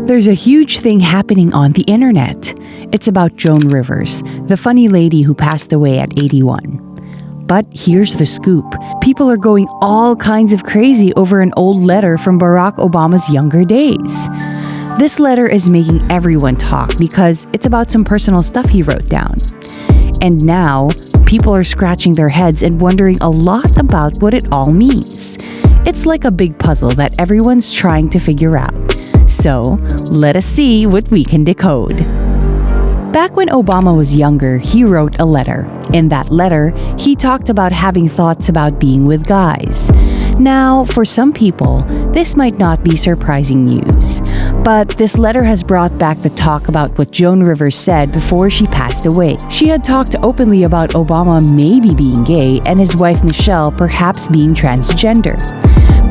There's a huge thing happening on the internet. It's about Joan Rivers, the funny lady who passed away at 81. But here's the scoop. People are going all kinds of crazy over an old letter from Barack Obama's younger days. This letter is making everyone talk because it's about some personal stuff he wrote down. And now, people are scratching their heads and wondering a lot about what it all means. It's like a big puzzle that everyone's trying to figure out. So, let us see what we can decode. Back when Obama was younger, he wrote a letter. In that letter, he talked about having thoughts about being with guys. Now, for some people, this might not be surprising news. But this letter has brought back the talk about what Joan Rivers said before she passed away. She had talked openly about Obama maybe being gay and his wife Michelle perhaps being transgender.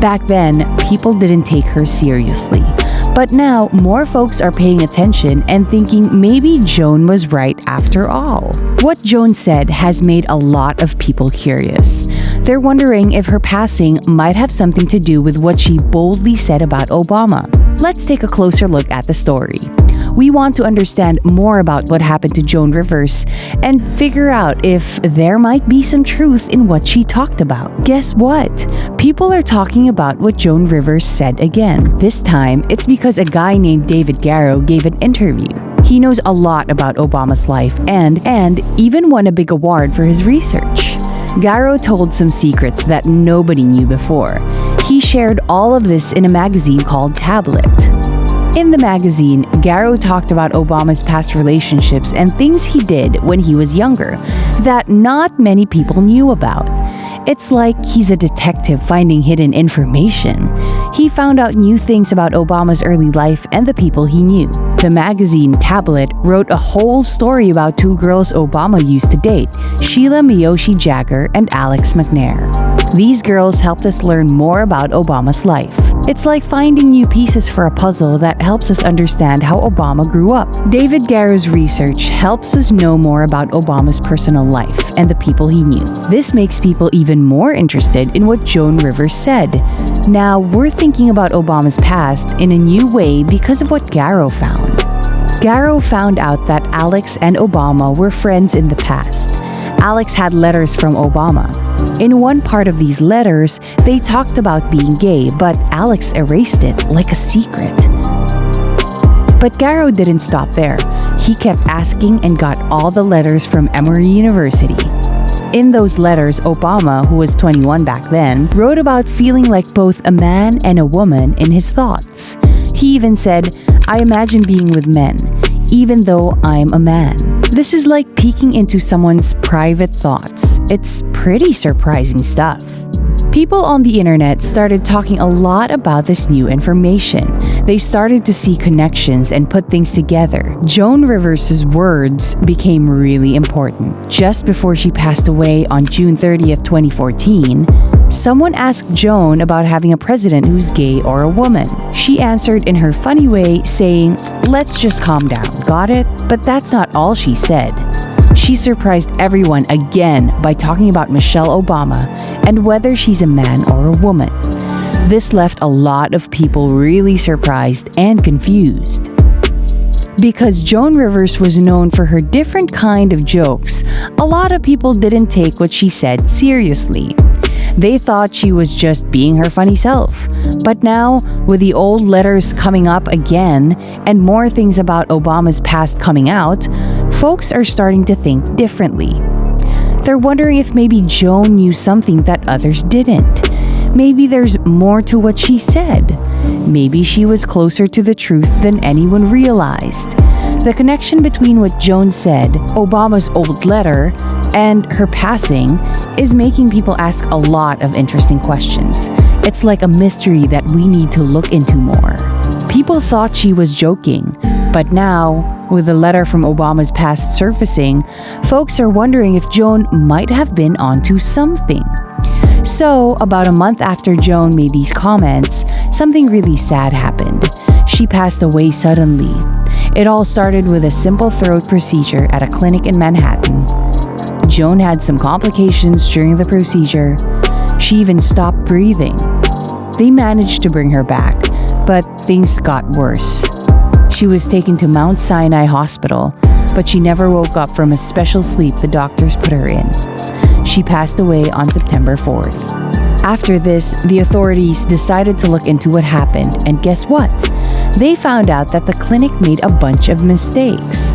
Back then, people didn't take her seriously. But now, more folks are paying attention and thinking maybe Joan was right after all. What Joan said has made a lot of people curious. They're wondering if her passing might have something to do with what she boldly said about Obama. Let's take a closer look at the story. We want to understand more about what happened to Joan Rivers and figure out if there might be some truth in what she talked about. Guess what? People are talking about what Joan Rivers said again. This time, it's because a guy named David Garrow gave an interview. He knows a lot about Obama's life and even won a big award for his research. Garrow told some secrets that nobody knew before. He shared all of this in a magazine called Tablet. In the magazine, Garrow talked about Obama's past relationships and things he did when he was younger that not many people knew about. It's like he's a detective finding hidden information. He found out new things about Obama's early life and the people he knew. The magazine Tablet wrote a whole story about two girls Obama used to date, Sheila Miyoshi Jagger and Alex McNair. These girls helped us learn more about Obama's life. It's like finding new pieces for a puzzle that helps us understand how Obama grew up. David Garrow's research helps us know more about Obama's personal life and the people he knew. This makes people even more interested in what Joan Rivers said. Now, we're thinking about Obama's past in a new way because of what Garrow found. Garrow found out that Alex and Obama were friends in the past. Alex had letters from Obama. In one part of these letters, they talked about being gay, but Alex erased it like a secret. But Garrow didn't stop there. He kept asking and got all the letters from Emory University. In those letters, Obama, who was 21 back then, wrote about feeling like both a man and a woman in his thoughts. He even said, "I imagine being with men, even though I'm a man." This is like peeking into someone's private thoughts. It's pretty surprising stuff. People on the internet started talking a lot about this new information. They started to see connections and put things together. Joan Rivers' words became really important. Just before she passed away on June 30th, 2014, someone asked Joan about having a president who's gay or a woman. She answered in her funny way, saying, "Let's just calm down, got it?" But that's not all she said. She surprised everyone again by talking about Michelle Obama and whether she's a man or a woman. This left a lot of people really surprised and confused. Because Joan Rivers was known for her different kind of jokes, a lot of people didn't take what she said seriously. They thought she was just being her funny self. But now, with the old letters coming up again and more things about Obama's past coming out, folks are starting to think differently. They're wondering if maybe Joan knew something that others didn't. Maybe there's more to what she said. Maybe she was closer to the truth than anyone realized. The connection between what Joan said, Obama's old letter, and her passing is making people ask a lot of interesting questions. It's like a mystery that we need to look into more. People thought she was joking, but now, with the letter from Obama's past surfacing, folks are wondering if Joan might have been onto something. So, about a month after Joan made these comments, something really sad happened. She passed away suddenly. It all started with a simple throat procedure at a clinic in Manhattan. Joan had some complications during the procedure. She even stopped breathing. They managed to bring her back, but things got worse. She was taken to Mount Sinai Hospital, but she never woke up from a special sleep the doctors put her in. She passed away on September 4th. After this, the authorities decided to look into what happened, and guess what? They found out that the clinic made a bunch of mistakes.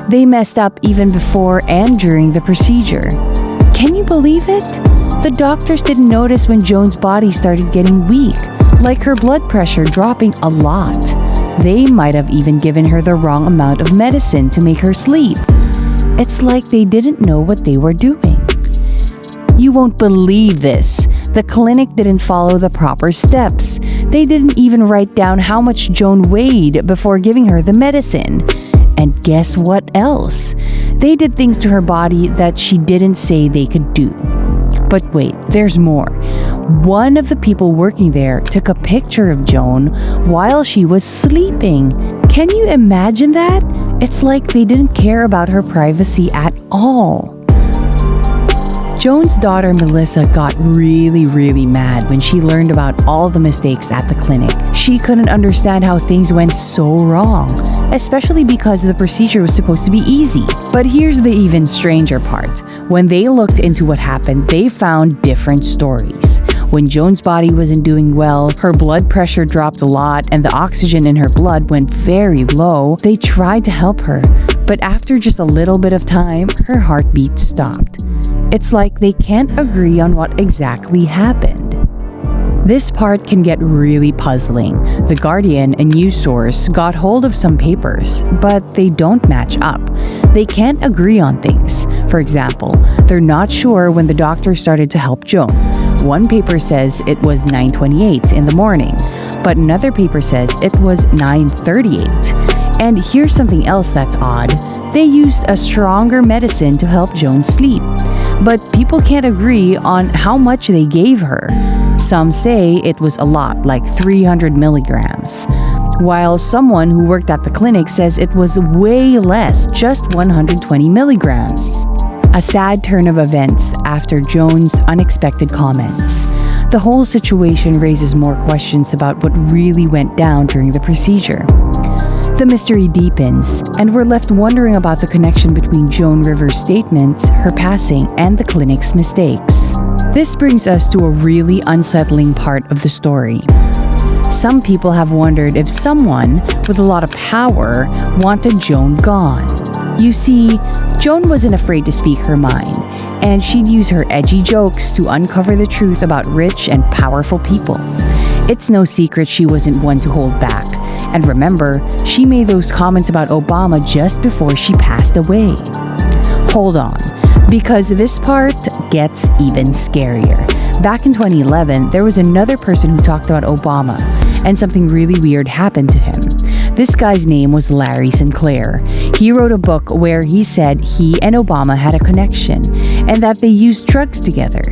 They messed up even before and during the procedure. Can you believe it? The doctors didn't notice when Joan's body started getting weak, like her blood pressure dropping a lot. They might have even given her the wrong amount of medicine to make her sleep. It's like they didn't know what they were doing. You won't believe this. The clinic didn't follow the proper steps. They didn't even write down how much Joan weighed before giving her the medicine. And guess what else? They did things to her body that she didn't say they could do. But wait, there's more. One of the people working there took a picture of Joan while she was sleeping. Can you imagine that? It's like they didn't care about her privacy at all. Joan's daughter Melissa got really mad when she learned about all the mistakes at the clinic. She couldn't understand how things went so wrong, especially because the procedure was supposed to be easy. But here's the even stranger part. When they looked into what happened, they found different stories. When Joan's body wasn't doing well, her blood pressure dropped a lot, and the oxygen in her blood went very low, they tried to help her. But after just a little bit of time, her heartbeat stopped. It's like they can't agree on what exactly happened. This part can get really puzzling. The Guardian, a news source, got hold of some papers, but they don't match up. They can't agree on things. For example, they're not sure when the doctor started to help Joan. One paper says it was 9:28 in the morning, but another paper says it was 9:38. And here's something else that's odd. They used a stronger medicine to help Joan sleep. But people can't agree on how much they gave her. Some say it was a lot, like 300 milligrams, while someone who worked at the clinic says it was way less, just 120 milligrams. A sad turn of events after Joan's unexpected comments. The whole situation raises more questions about what really went down during the procedure. The mystery deepens, and we're left wondering about the connection between Joan Rivers' statements, her passing, and the clinic's mistakes. This brings us to a really unsettling part of the story. Some people have wondered if someone with a lot of power wanted Joan gone. You see, Joan wasn't afraid to speak her mind, and she'd use her edgy jokes to uncover the truth about rich and powerful people. It's no secret she wasn't one to hold back. And remember, she made those comments about Obama just before she passed away. Hold on, because this part gets even scarier. Back in 2011, there was another person who talked about Obama, and something really weird happened to him. This guy's name was Larry Sinclair. He wrote a book where he said he and Obama had a connection, and that they used drugs together.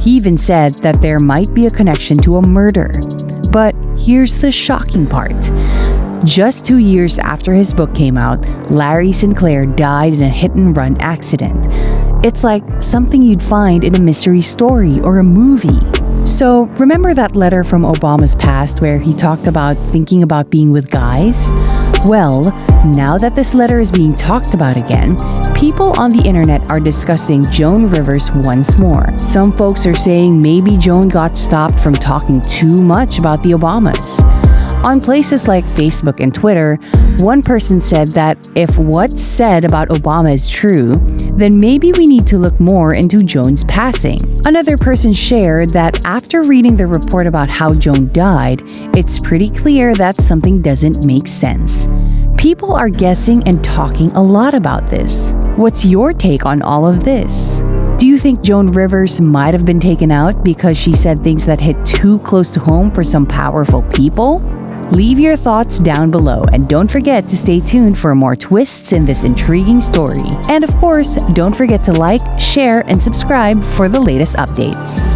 He even said that there might be a connection to a murder. But here's the shocking part. Just 2 years after his book came out, Larry Sinclair died in a hit-and-run accident. It's like something you'd find in a mystery story or a movie. So, remember that letter from Obama's past where he talked about thinking about being with guys? Well, now that this letter is being talked about again, people on the internet are discussing Joan Rivers once more. Some folks are saying maybe Joan got stopped from talking too much about the Obamas. On places like Facebook and Twitter, one person said that if what's said about Obama is true, then maybe we need to look more into Joan's passing. Another person shared that after reading the report about how Joan died, it's pretty clear that something doesn't make sense. People are guessing and talking a lot about this. What's your take on all of this? Do you think Joan Rivers might have been taken out because she said things that hit too close to home for some powerful people? Leave your thoughts down below, and don't forget to stay tuned for more twists in this intriguing story. And of course, don't forget to like, share, and subscribe for the latest updates.